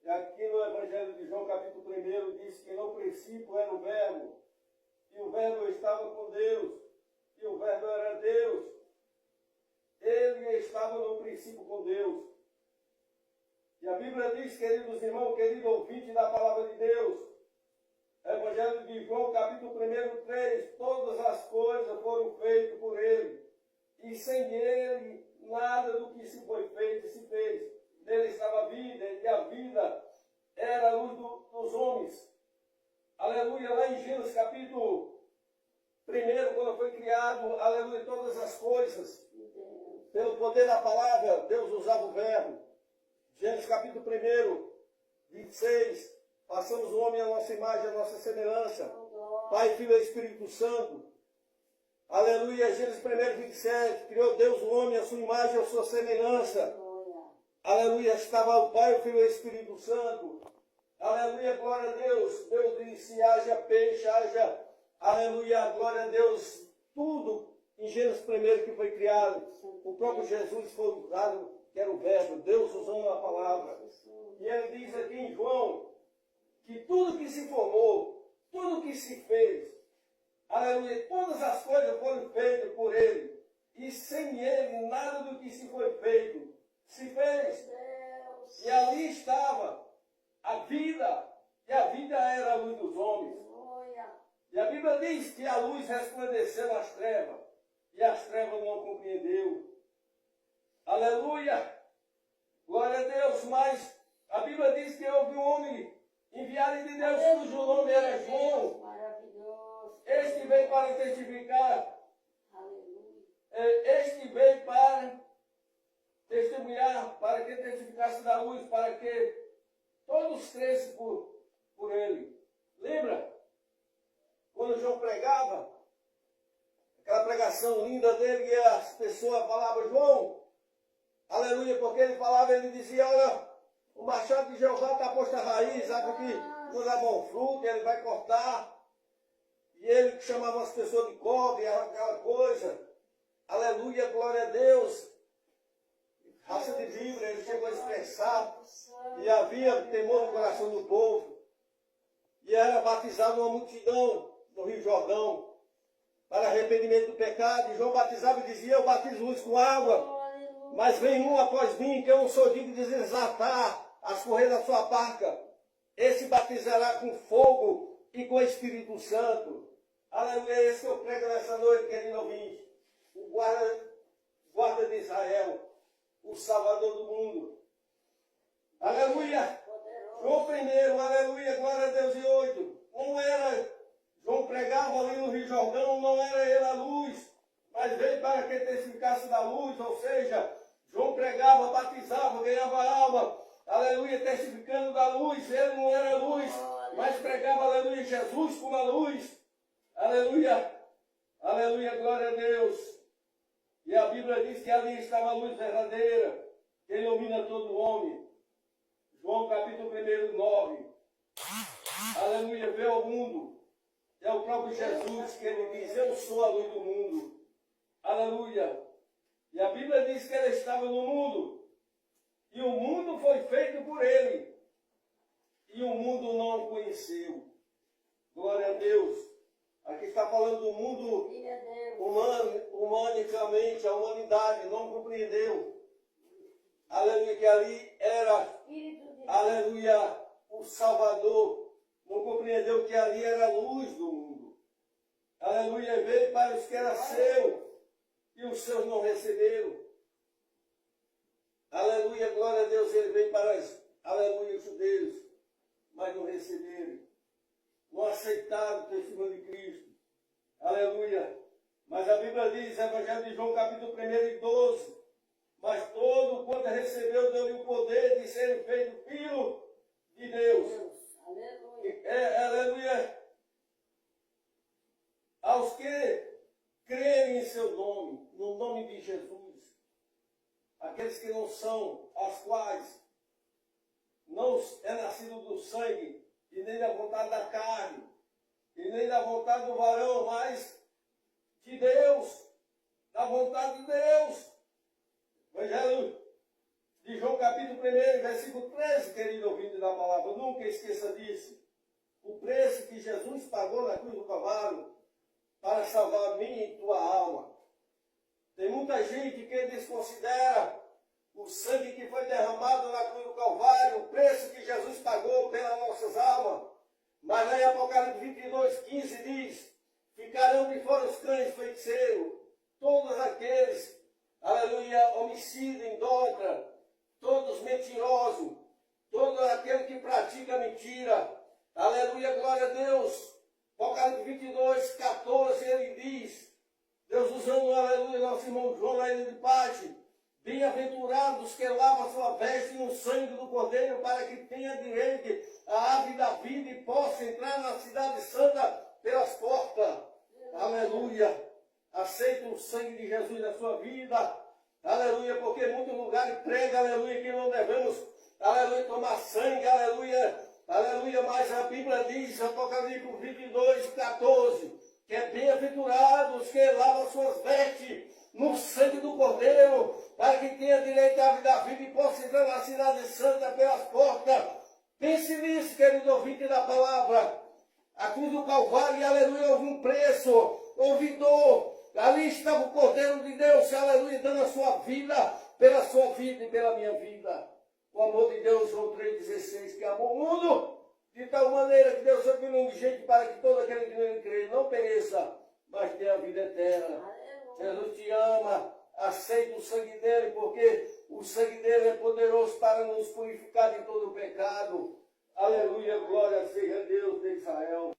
Aqui no Evangelho de João, capítulo 1, diz que no princípio era o Verbo, e o Verbo estava com Deus, e o Verbo era Deus. Ele estava no princípio com Deus. E a Bíblia diz, queridos irmãos, querido ouvinte da palavra de Deus, Evangelho de João, capítulo 1, 3, todas as coisas foram feitas por ele, e sem ele nada do que se foi feito se fez. Nele estava a vida, e a vida era a luz dos homens. Aleluia, lá em Gênesis capítulo 1, quando foi criado, aleluia, todas as coisas, pelo poder da palavra, Deus usava o verbo. Gênesis capítulo 1, 26, façamos o homem à nossa imagem, à nossa semelhança. Pai, Filho e Espírito Santo. Aleluia, Gênesis 1, 27, criou Deus o homem à sua imagem, à sua semelhança. Aleluia, estava o Pai, o Filho e o Espírito Santo. Aleluia, glória a Deus. Deus disse, haja peixe, haja, aleluia, glória a Deus. Tudo em Gênesis 1 que foi criado. O próprio Jesus foi usado, que era o verbo, Deus usando a palavra. E ele diz aqui em João, que tudo que se formou, tudo que se fez, aleluia, todas as coisas foram feitas por ele. E sem ele, nada do que se foi feito se fez. E ali estava a vida, e a vida era a luz dos homens. E a Bíblia diz que a luz resplandeceu nas trevas, e as trevas não compreendeu. Aleluia! Glória a Deus, mas a Bíblia diz que houve um homem enviado de Deus, cujo nome era João. Este veio para testificar. Este veio para testemunhar, para que testificasse da luz, para que todos crescem por ele. Lembra? Quando João pregava, aquela pregação linda dele, e as pessoas falavam, João, aleluia, porque ele falava, ele dizia, olha, o machado de Jeová está posto a raiz, sabe que quando dá bom fruto, ele vai cortar. E ele chamava as pessoas de cobre, aquela coisa. Aleluia, glória a Deus. Raça de Bíblia, ele chegou a expressar. E havia temor no coração do povo. E era batizado uma multidão no Rio Jordão, para arrependimento do pecado. E João batizava e dizia, eu batizo-vos com água, mas vem um após mim, que eu não sou digno de desatar as correias da sua barca. Esse batizará com fogo e com o Espírito Santo. Aleluia, é esse que eu prego nessa noite, querido ouvinte. O guarda de Israel, o Salvador do mundo. Aleluia. João 1, aleluia, glória a Deus, e 8. Não era, João pregava ali no Rio Jordão, não era ele a luz, mas veio para que testificasse da luz, ou seja, João pregava, batizava, ganhava alma, aleluia, testificando da luz. Ele não era luz, mas pregava, aleluia, Jesus como a luz. Aleluia, aleluia, glória a Deus. E a Bíblia diz que ali estava a luz verdadeira, que ilumina todo homem. João capítulo 1, 9. Aleluia, vê o mundo. É o próprio Jesus que ele diz, eu sou a luz do mundo. Aleluia. E a Bíblia diz que ele estava no mundo. E o mundo foi feito por ele. E o mundo não o conheceu. Glória a Deus. Aqui está falando do mundo humanicamente, a humanidade não compreendeu. Aleluia, que ali era, aleluia, o Salvador. Não compreendeu que ali era a luz do mundo. Aleluia, veio para os que era seu, e os seus não receberam. Aleluia, glória a Deus, ele veio para aleluia, os judeus, mas não receberam. Não aceitaram o testemunho de Cristo. Aleluia. Mas a Bíblia diz, Evangelho de João, capítulo 1, 12, mas todo quanto recebeu, deu-lhe o poder de ser feito filho de Deus. Aleluia. Aleluia. Aos que crerem em seu nome, no nome de Jesus. Aqueles que não são, as quais não é nascido do sangue, e nem da vontade da carne, e nem da vontade do varão, mas de Deus, da vontade de Deus. Evangelho de João, capítulo 1, versículo 13, querido ouvinte da palavra, nunca esqueça disso. O preço que Jesus pagou na cruz do Calvário para salvar a minha e tua alma. Tem muita gente que desconsidera o sangue que foi derramado na cruz do Calvário, o preço que Jesus pagou pelas nossas almas. Mas lá em Apocalipse 22, 15 diz, ficarão de fora os cães feiticeiros, todos aqueles, aleluia, homicida, idólatra, todos mentirosos, todo aquele que pratica mentira, aleluia, glória a Deus. Apocalipse 22, 14, ele diz, Deus usando, aleluia, nosso irmão João, lá de Paz, bem-aventurados que lavam sua veste no sangue do Cordeiro, para que tenha direito à ave da vida e possa entrar na cidade santa pelas portas. Aleluia. Aceita o sangue de Jesus na sua vida. Aleluia, porque em muitos lugares prega, aleluia, que não devemos, aleluia, tomar sangue, aleluia, aleluia, mas a Bíblia diz, Apocalipse 22, 14, que é bem-aventurados que lavam suas vestes no sangue do Cordeiro, para que tenha direito à vida viva e possa entrar na cidade santa pelas portas. Pense nisso, querido ouvinte da palavra. A cruz do Calvário, aleluia, houve um preço, houve dor. Ali estava o Cordeiro de Deus, aleluia, dando a sua vida, pela sua vida e pela minha vida. O amor de Deus, João 3,16, que amou o mundo de tal maneira que Deus é unigênito para que todo aquele que nele crê não pereça, mas tenha a vida eterna. Jesus te ama, aceita o sangue dele, porque o sangue dele é poderoso para nos purificar de todo o pecado. Aleluia, glória seja Deus de Israel.